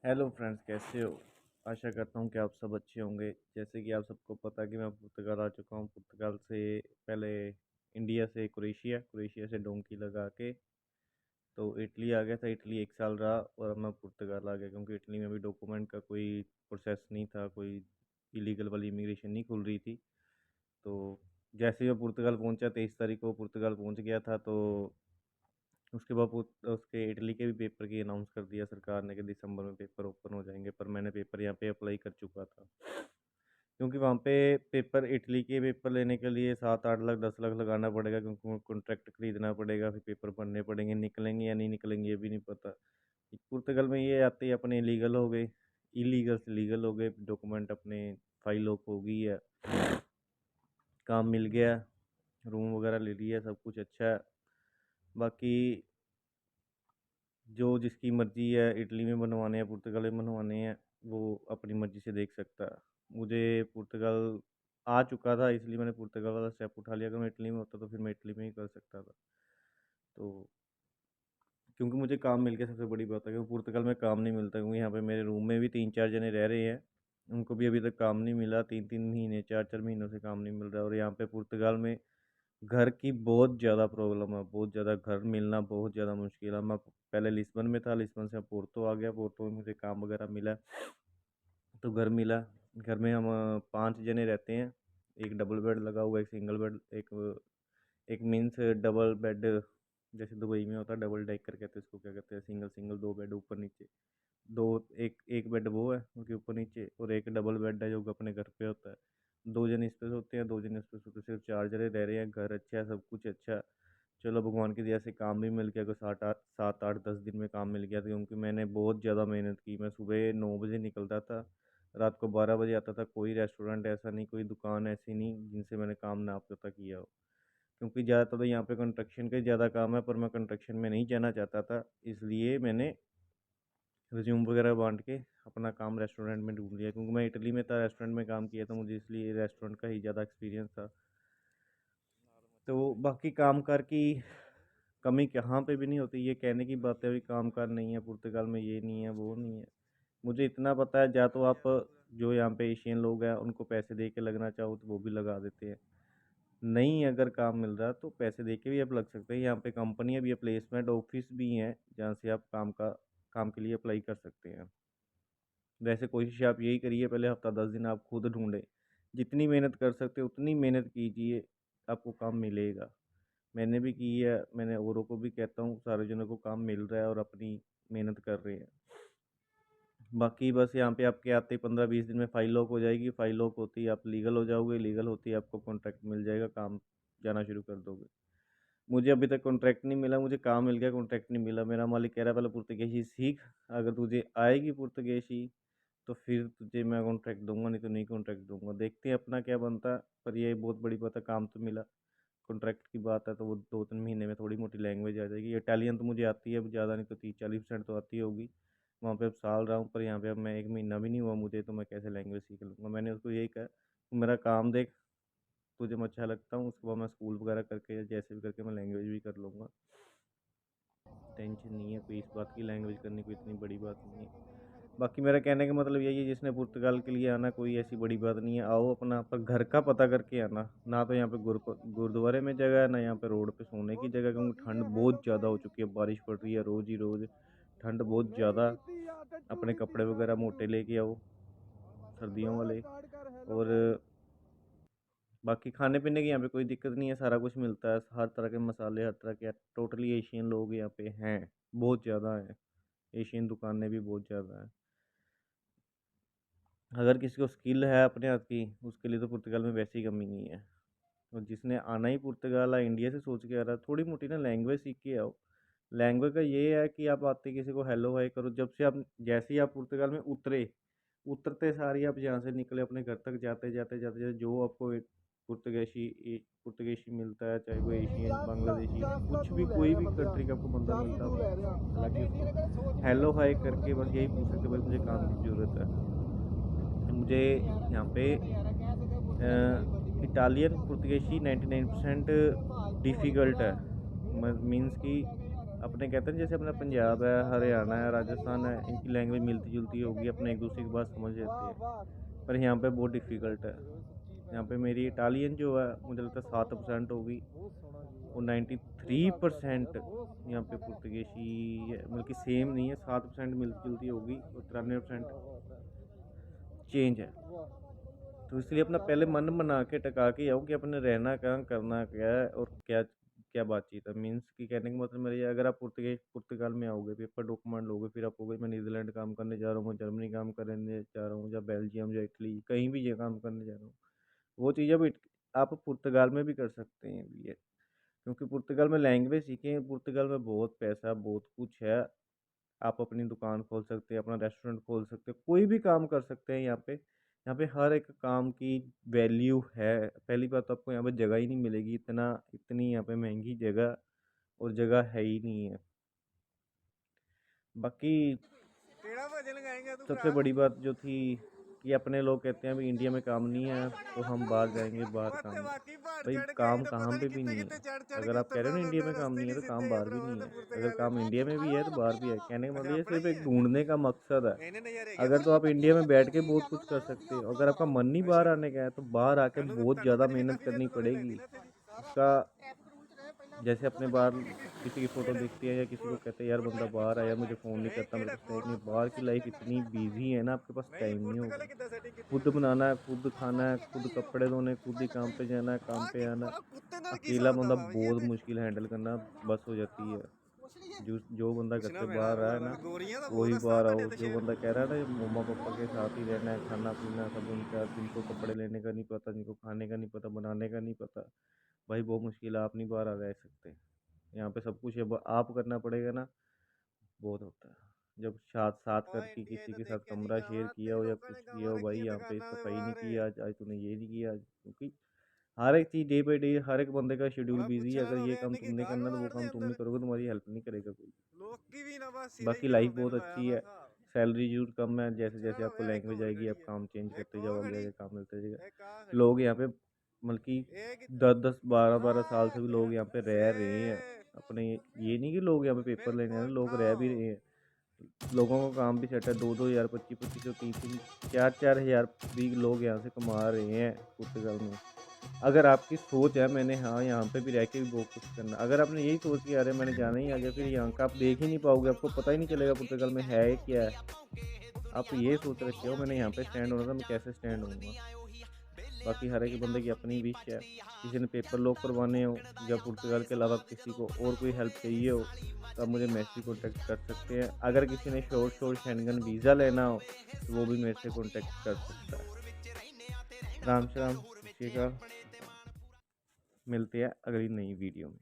Hello friends, कैसे हो? आशा करता हूँ कि आप सब अच्छे होंगे। जैसे कि आप सबको पता कि मैं पुर्तगाल आ चुका हूँ। पुर्तगाल से पहले इंडिया से क्रोएशिया, क्रोएशिया से डोंकी लगा के तो इटली आ गया था। इटली 1 साल रहा और अब मैं पुर्तगाल आ गया, क्योंकि इटली में भी डॉक्यूमेंट का कोई प्रोसेस नहीं था, कोई इलीगल वाली इमिग्रेशन नहीं खुल रही थी। तो जैसे ही मैं पुर्तगाल पहुंचा, 23 तारीख को पुर्तगाल पहुंच गया था, तो उसके बाद उसके इटली के भी पेपर की अनाउंस कर दिया सरकार ने कि दिसंबर में पेपर ओपन हो जाएंगे। पर मैंने पेपर यहाँ पे अप्लाई कर चुका था, क्योंकि वहाँ पे पेपर, इटली के पेपर लेने के लिए 7-8 लाख 10 लाख लगाना पड़ेगा, क्योंकि कॉन्ट्रैक्ट खरीदना पड़ेगा, फिर पेपर भरने पड़ेंगे। निकलेंगे या नहीं निकलेंगे ये भी नहीं पता। पुर्तगाल में ये आते ही अपने लीगल हो गए, इलीगल से लीगल हो गए, डॉक्यूमेंट अपने फाइल ऑफ हो गई है, काम मिल गया, रूम वगैरह ले लिया, सब कुछ अच्छा है। बाकी जो जिसकी मर्ज़ी है, इटली में बनवाने हैं पुर्तगाल में बनवाने हैं, वो अपनी मर्ज़ी से देख सकता है। मुझे पुर्तगाल आ चुका था, इसलिए मैंने पुर्तगाल वाला स्टेप उठा लिया। अगर मैं इटली में होता तो फिर मैं इटली में ही कर सकता था। तो क्योंकि मुझे काम मिल गया, सबसे बड़ी बात है, क्योंकि पुर्तगाल में काम नहीं मिलता। क्योंकि यहाँ पे मेरे रूम में भी 3-4 जने रह रहे हैं, उनको भी अभी तक काम नहीं मिला। 3-3 महीने 4-4 महीनों से काम नहीं मिल रहा। और यहाँ पे पुर्तगाल में घर की बहुत ज़्यादा प्रॉब्लम है, बहुत ज़्यादा घर मिलना बहुत ज़्यादा मुश्किल है। मैं पहले लिस्बन में था, लिस्बन से पोर्तो आ गया, पोर्तो में मुझे काम वगैरह मिला, तो घर मिला। घर में हम 5 जने रहते हैं। एक डबल बेड लगा हुआ है, एक सिंगल बेड, एक मीन्स डबल बेड, जैसे दुबई में होता है डबल डेकर कहते हैं इसको, क्या कहते हैं, सिंगल सिंगल 2 बेड ऊपर नीचे, दो, एक एक बेड वो है उनके ऊपर नीचे, और एक डबल बेड है जो कि अपने घर पे होता है। 2 जने इस पे सोते हैं, 2 जने इस पे सोते हैं, सिर्फ 4 जने रह रहे हैं। घर अच्छा है, सब कुछ अच्छा है। चलो भगवान की दया से काम भी मिल गया, कोई 7-8 10 दिन में काम मिल गया था, क्योंकि मैंने बहुत ज़्यादा मेहनत की। मैं सुबह 9 बजे निकलता था, रात को 12 बजे आता था। कोई रेस्टोरेंट ऐसा नहीं, कोई दुकान ऐसी नहीं जिनसे मैंने काम ना पता किया हो। क्योंकि ज़्यादातर तो यहाँ पे कंस्ट्रक्शन का ही ज़्यादा काम है, पर मैं कंस्ट्रक्शन में नहीं जाना चाहता था, इसलिए मैंने रिज्यूम वगैरह बांट के अपना काम रेस्टोरेंट में ढूंढ लिया। क्योंकि मैं इटली में था, रेस्टोरेंट में काम किया था, मुझे इसलिए रेस्टोरेंट का ही ज़्यादा एक्सपीरियंस था। तो बाकी काम कार की कमी कहाँ पे भी नहीं होती। ये कहने की बात है, अभी काम कार नहीं है पुर्तगाल में, ये नहीं है वो नहीं है। मुझे इतना पता है, या तो आप जो यहाँ पे एशियन लोग हैं उनको पैसे दे के लगना चाहो तो वो भी लगा देते हैं। नहीं, अगर काम मिल रहा तो पैसे दे के भी आप लग सकते हैं। यहाँ पे कंपनियाँ भी है, प्लेसमेंट ऑफिस भी हैं, जहाँ से आप काम के लिए अप्लाई कर सकते हैं। वैसे कोशिश आप यही करिए, पहले हफ्ता 10 दिन आप खुद ढूंढें, जितनी मेहनत कर सकते हो उतनी मेहनत कीजिए, आपको काम मिलेगा। मैंने भी की है, मैंने औरों को भी कहता हूँ, सारे जनों को काम मिल रहा है और अपनी मेहनत कर रहे हैं। बाकी बस यहाँ पे आपके आते ही 15-20 दिन में फाइल लॉक हो जाएगी। फाइल लॉक होती है आप लीगल हो जाओगे, लीगल होती है आपको कॉन्ट्रैक्ट मिल जाएगा, काम जाना शुरू कर दोगे। मुझे अभी तक कॉन्ट्रैक्ट नहीं मिला, मुझे काम मिल गया, कॉन्ट्रैक्ट नहीं मिला। मेरा मालिक कह रहा है पहले पुर्तगेशी सीख, अगर तुझे आएगी पुर्तगेशी तो फिर तुझे मैं कॉन्ट्रैक्ट दूंगा, नहीं तो नहीं कॉन्ट्रैक्ट दूंगा। देखते हैं अपना क्या बनता है। पर ये बहुत बड़ी बात है, काम तो मिला। कॉन्ट्रैक्ट की बात है तो वो 2-3 महीने में थोड़ी मोटी लैंग्वेज आ जाएगी। इटालियन तो मुझे आती है, अब ज़्यादा नहीं तो 30-40% तो आती होगी। वहाँ पे अब साल रहा हूँ, पर यहाँ पे अब मैं 1 महीना भी नहीं हुआ मुझे, तो मैं कैसे लैंग्वेज सीख लूँगा। मैंने उसको यही कहा, तू मेरा काम देख, तुझे मैं अच्छा लगता हूँ, उसके बाद मैं स्कूल वगैरह करके या जैसे भी करके मैं लैंग्वेज भी कर लूँगा। टेंशन नहीं है कोई इस बात की, लैंग्वेज करने कोई इतनी बड़ी बात नहीं है। बाकी मेरा कहने का मतलब यही है, जिसने पुर्तगाल के लिए आना, कोई ऐसी बड़ी बात नहीं है, आओ अपना, पर घर का पता करके आना। ना तो यहाँ पे गुरुद्वारे में जगह है, ना यहाँ पे रोड पे सोने की जगह, क्योंकि ठंड बहुत ज़्यादा हो चुकी है, बारिश पड़ रही है रोज़ ही रोज़, ठंड बहुत ज़्यादा। अपने कपड़े वगैरह मोटे लेके आओ, सर्दियों वाले। और बाकी खाने पीने की यहाँ पे कोई दिक्कत नहीं है, सारा कुछ मिलता है, हर तरह के मसाले, हर तरह के। टोटली एशियन लोग यहाँ पे हैं, बहुत ज़्यादा हैं। एशियन दुकानें भी बहुत ज़्यादा हैं। अगर किसी को स्किल है अपने हाथ की, उसके लिए तो पुर्तगाल में वैसे ही कमी नहीं है। और जिसने आना ही पुर्तगाल है, इंडिया से सोच के आ रहा है, थोड़ी मोटी ना लैंग्वेज सीख के आओ। लैंग्वेज का ये है कि आप आते किसी को हेलो हाय करो, जब से आप, जैसे ही आप पुर्तगाल में उतरे, उतरते सारी आप जहाँ से निकले अपने घर तक, जाते जाते जाते जाते जो आपको एक पुर्तगेशी मिलता है, चाहे वो एशियन, बांग्लादेशी, कुछ भी, कोई भी कंट्री का आपको बंदा मिलता है, हालांकि उसको हेलो हाय करके बस यही पूछ सकते, भाई मुझे काम की ज़रूरत है। मुझे यहाँ पे इटालियन पुर्तगेशी 99% डिफ़िकल्ट है। मीन्स कि अपने कहते हैं जैसे अपना पंजाब है, हरियाणा है, राजस्थान है, इनकी लैंग्वेज मिलती-जुलती होगी, अपने एक-दूसरे की बात समझ लेते हैं। पर यहाँ पे बहुत डिफ़िकल्ट है। यहाँ पे मेरी इटालियन जो है मुझे लगता है 7% होगी और 93% यहाँ पे पुर्तगाली है, बल्कि सेम नहीं है, 7% मिलती-जुलती होगी और 93% चेंज है। तो इसलिए अपना पहले मन बना के टका के आओ कि अपने रहना कहाँ, करना क्या है और क्या क्या बातचीत है। मीन्स कि कहने का मतलब मेरा ये है, अगर आप पुर्तगाल में आओगे, पेपर डॉक्यूमेंट लोगे, फिर आप कहोगे मैं नीदरलैंड काम करने जा रहा हूँ, जर्मनी काम करने जा रहा हूँ, या बेल्जियम या इटली, कहीं भी ये काम करने जा रहा हूँ। वो चीज़ अब आप पुर्तगाल में भी कर सकते हैं ये, क्योंकि पुर्तगाल में लैंग्वेज सीखें, पुर्तगाल में बहुत पैसा, बहुत कुछ है। आप अपनी दुकान खोल सकते हैं, अपना रेस्टोरेंट खोल सकते हैं, कोई भी काम कर सकते हैं यहाँ पे। यहाँ पे हर एक काम की वैल्यू है। पहली बात तो आपको यहाँ पे जगह ही नहीं मिलेगी, इतनी यहाँ पे महंगी जगह और जगह है ही नहीं है। बाकी सबसे बड़ी बात जो थी कि अपने लोग कहते हैं अभी इंडिया में काम नहीं है तो हम बाहर जाएंगे, बाहर काम नहीं। भाई काम कहाँ पे भी नहीं है। अगर आप कह रहे हो ना इंडिया में काम नहीं है तो काम बाहर भी नहीं है। अगर काम इंडिया में भी है तो बाहर भी है। कहने का मतलब ये सिर्फ एक ढूंढने का मकसद है। अगर तो आप इंडिया में बैठ के बहुत कुछ कर सकते हो, अगर आपका मन नहीं बाहर आने का है तो बाहर आके बहुत ज़्यादा मेहनत करनी पड़ेगी। उसका जैसे अपने बाहर किसी की फ़ोटो दिखती है या किसी को कहते हैं यार बंदा बाहर आया, मुझे फ़ोन नहीं करता, मेरे पास टाइम नहीं। बाहर की लाइफ इतनी बिजी है ना, आपके पास टाइम नहीं होगा। खुद बनाना है, खुद खाना है, खुद कपड़े धोने, खुद ही काम पे जाना है, काम पे आना है। अकेला बंदा बहुत मुश्किल हैंडल करना बस हो जाती है। जो बंदा घर से बाहर रहा है ना, वही बाहर आओ। जो बंदा कह रहा है ना मम्मा पापा के साथ ही रहना है, खाना पीना सब उनका, जिनको कपड़े लेने का नहीं पता, जिनको खाने का नहीं पता, बनाने का नहीं पता, भाई बहुत मुश्किल है। आप नहीं बाहर आ रह सकते। यहाँ पे सब कुछ अब आप करना पड़ेगा ना, बहुत होता है। जब साथ साथ करके किसी के साथ कमरा शेयर किया हो या कुछ किया हो, भाई यहाँ पे सफाई नहीं की आज, आज तूने ये नहीं किया आज, क्योंकि हर एक चीज़ डे बाई डे हर एक बंदे का शेड्यूल बिजी है। अगर ये काम तुमने करना तो वो काम तुम नहीं करोगे, तुम्हारी हेल्प नहीं करेगा कोई। बाकी लाइफ बहुत अच्छी है, सैलरी जरूर कम है। जैसे जैसे आपको लैंग्वेज आएगी आप काम चेंज करते जाओगे, आगे काम मिलते जाएगा। लोग यहाँ पे मतलब कि 10-10 12-12 साल से भी लोग यहाँ पे रह रहे हैं अपने। ये नहीं कि लोग यहाँ पे पेपर लेने आए हैं, लोग रह भी रहे हैं। लोगों का काम भी सेट है। 2-2 हज़ार, 25-25 3-3 4-4 हज़ार भी लोग यहाँ से कमा रहे हैं पुर्तगाल में। अगर आपकी सोच है मैंने हाँ यहाँ पे भी रह के भी बहुत कुछ करना, अगर आपने यही सोच कि अरे मैंने जाना ही आगे, फिर यहाँ का आप देख ही नहीं पाओगे, आपको पता ही नहीं चलेगा पुर्तगाल में है क्या है। आप ये सोच रखे हो मैंने यहाँ पे स्टैंड होना था, मैं कैसे स्टैंड होऊंगा। बाकी हर एक बंदे की अपनी विश है। किसी ने पेपर लॉक करवाने हो या पुर्तगाल के अलावा किसी को और कोई हेल्प चाहिए हो तो आप मुझे मैसेज कॉन्टैक्ट कर सकते हैं। अगर किसी ने शॉर्ट शेंगन वीज़ा लेना हो तो वो भी मेरे से कॉन्टैक्ट कर सकता है। राम श्याम, सत श्री अकाल। मिलते हैं अगली नई वीडियो में।